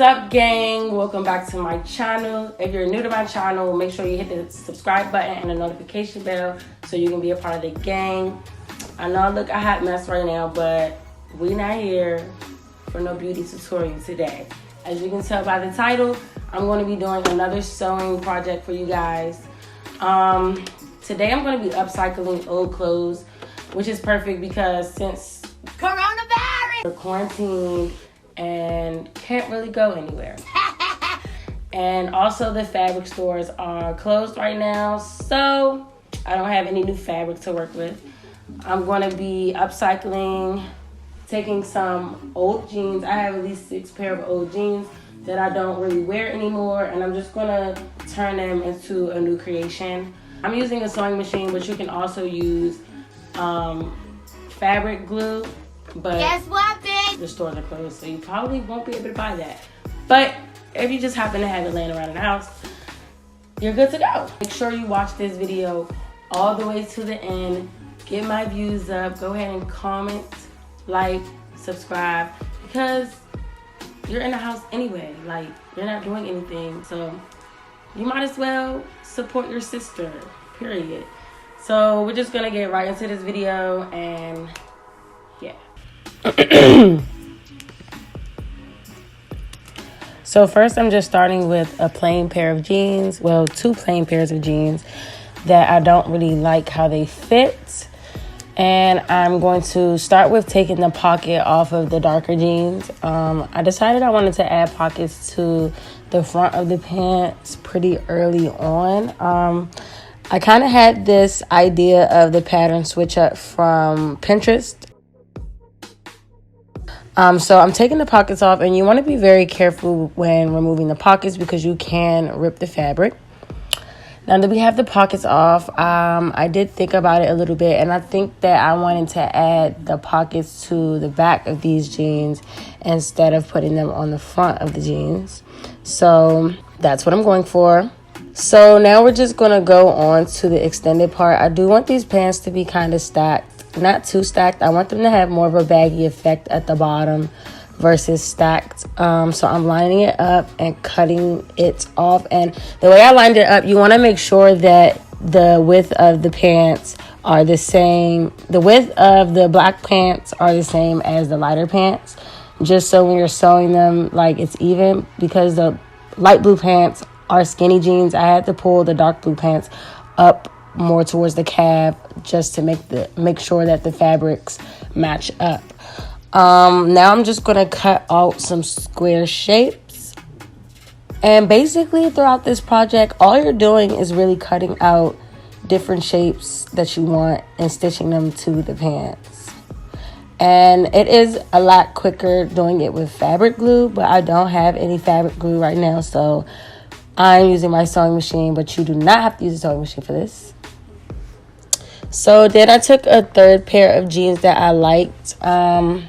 up, gang? Welcome back to my channel. If you're new to my channel, make sure you hit the subscribe button and the notification bell so you can be a part of the gang. I know I look a hot mess right now, but we not here for no beauty tutorial today. As you can tell by the title, I'm going to be doing another sewing project for you guys. Today I'm going to be upcycling old clothes, which is perfect because since coronavirus, we're quarantined and can't really go anywhere. And also the fabric stores are closed right now, so I don't have any new fabric to work with. I'm going to be upcycling, taking some old jeans. I have at least 6 pair of old jeans that I don't really wear anymore, and I'm just going to turn them into a new creation. I'm using a sewing machine, but you can also use fabric glue. But guess what, bitch? The stores are closed, so you probably won't be able to buy that. But if you just happen to have it laying around in the house, you're good to go. Make sure you watch this video all the way to the end. Get my views up. Go ahead and comment, like, subscribe, because you're in the house anyway. Like, you're not doing anything, so you might as well support your sister, period. So we're just gonna get right into this video, and yeah. So first I'm just starting with a plain pair of jeans, well, 2 plain pairs of jeans that I don't really like how they fit. And I'm going to start with taking the pocket off of the darker jeans. I decided I wanted to add pockets to the front of the pants pretty early on. I kind of had this idea of the pattern switch up from Pinterest. So I'm taking the pockets off, and you want to be very careful when removing the pockets because you can rip the fabric. Now that we have the pockets off, I did think about it a little bit, and I think that I wanted to add the pockets to the back of these jeans instead of putting them on the front of the jeans. So that's what I'm going for. So now we're just going to go on to the extended part. I do want these pants to be kind of stacked. Not too stacked. I want them to have more of a baggy effect at the bottom versus stacked. So I'm lining it up and cutting it off. And the way I lined it up, you want to make sure that the width of the pants are the same. The width of the black pants are the same as the lighter pants. Just so when you're sewing them, like, it's even, because the light blue pants are skinny jeans. I had to pull the dark blue pants up more towards the calf just to make sure that the fabrics match up. Now I'm just gonna cut out some square shapes, and basically throughout this project all you're doing is really cutting out different shapes that you want and stitching them to the pants. And it is a lot quicker doing it with fabric glue, but I don't have any fabric glue right now, so I'm using my sewing machine, but you do not have to use a sewing machine for this. So then I took a 3rd pair of jeans that I liked, and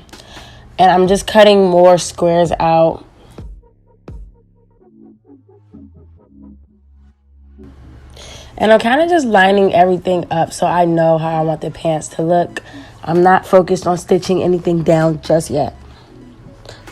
I'm just cutting more squares out. And I'm kind of just lining everything up so I know how I want the pants to look. I'm not focused on stitching anything down just yet.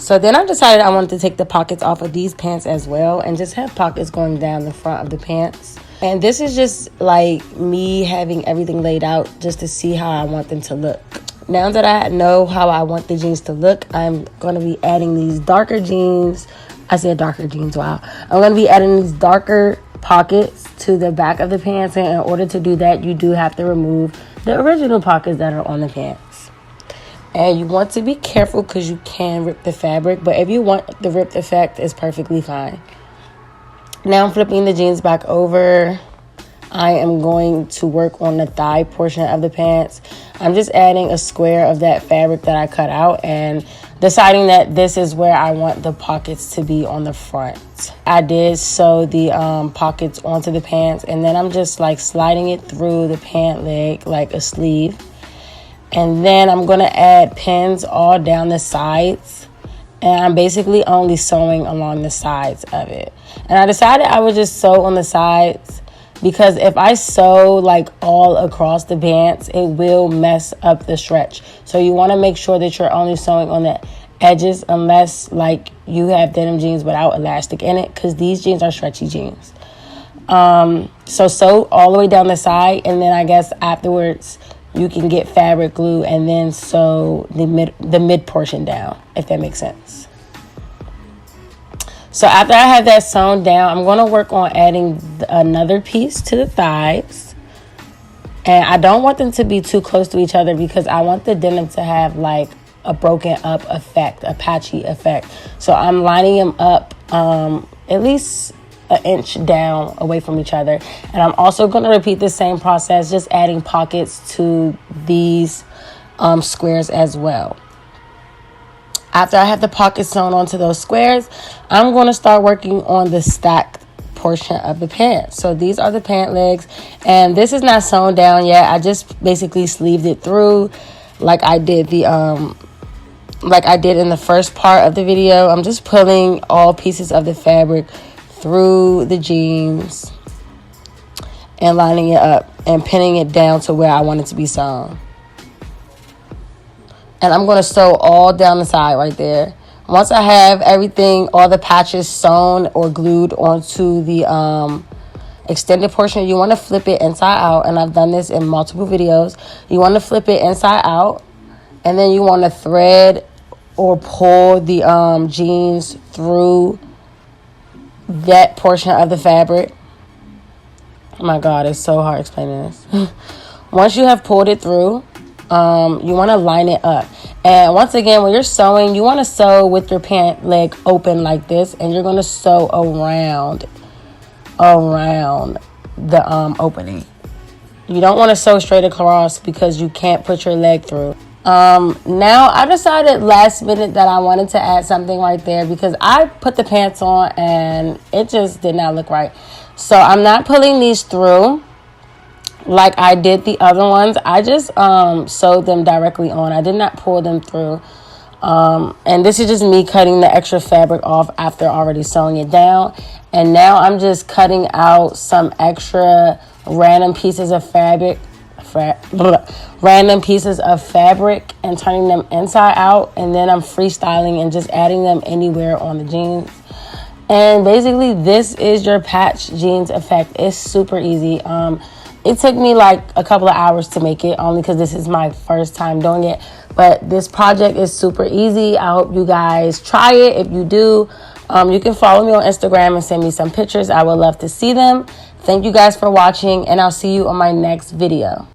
So then I decided I wanted to take the pockets off of these pants as well and just have pockets going down the front of the pants. And this is just like me having everything laid out just to see how I want them to look. Now that I know how I want the jeans to look, I'm going to be adding these darker jeans. I said darker jeans, wow. I'm going to be adding these darker pockets to the back of the pants. And in order to do that, you do have to remove the original pockets that are on the pants. And you want to be careful because you can rip the fabric. But if you want the ripped effect, it's perfectly fine. Now I'm flipping the jeans back over. I am going to work on the thigh portion of the pants. I'm just adding a square of that fabric that I cut out and deciding that this is where I want the pockets to be on the front. I did sew the pockets onto the pants, and then I'm just like sliding it through the pant leg like a sleeve. And then I'm going to add pins all down the sides. And I'm basically only sewing along the sides of it. And I decided I would just sew on the sides because if I sew like all across the pants, it will mess up the stretch. So you want to make sure that you're only sewing on the edges unless like you have denim jeans without elastic in it, because these jeans are stretchy jeans. So sew all the way down the side, and then I guess afterwards you can get fabric glue and then sew the mid portion down, if that makes sense. So after I have that sewn down, I'm going to work on adding another piece to the thighs. And I don't want them to be too close to each other, because I want the denim to have like a broken up effect, a patchy effect. So I'm lining them up at least an inch down away from each other. And I'm also going to repeat the same process, just adding pockets to these squares as well. After I have the pockets sewn onto those squares, I'm going to start working on the stacked portion of the pant. So these are the pant legs, and this is not sewn down yet. I just basically sleeved it through like I did in the first part of the video. I'm just pulling all pieces of the fabric through the jeans and lining it up and pinning it down to where I want it to be sewn. And I'm going to sew all down the side right there. Once I have everything, all the patches sewn or glued onto the extended portion, you want to flip it inside out. And I've done this in multiple videos. You want to flip it inside out, and then you want to thread or pull the jeans through that portion of the fabric. Oh my God, it's so hard explaining this. Once you have pulled it through, you want to line it up. And once again, when you're sewing, you want to sew with your pant leg open like this, and you're going to sew around the opening. You don't want to sew straight across, because you can't put your leg through. Now I decided last minute that I wanted to add something right there, because I put the pants on and it just did not look right. So I'm not pulling these through like I did the other ones. I just sewed them directly on. I did not pull them through. And this is just me cutting the extra fabric off after already sewing it down. And now I'm just cutting out some extra random pieces of fabric and turning them inside out, and then I'm freestyling and just adding them anywhere on the jeans. And basically this is your patch jeans effect. It's super easy. It took me like a couple of hours to make it, only because this is my first time doing it, but this project is super easy. I hope you guys try it. If you do, you can follow me on Instagram and send me some pictures. I would love to see them. Thank you guys for watching, and I'll see you on my next video.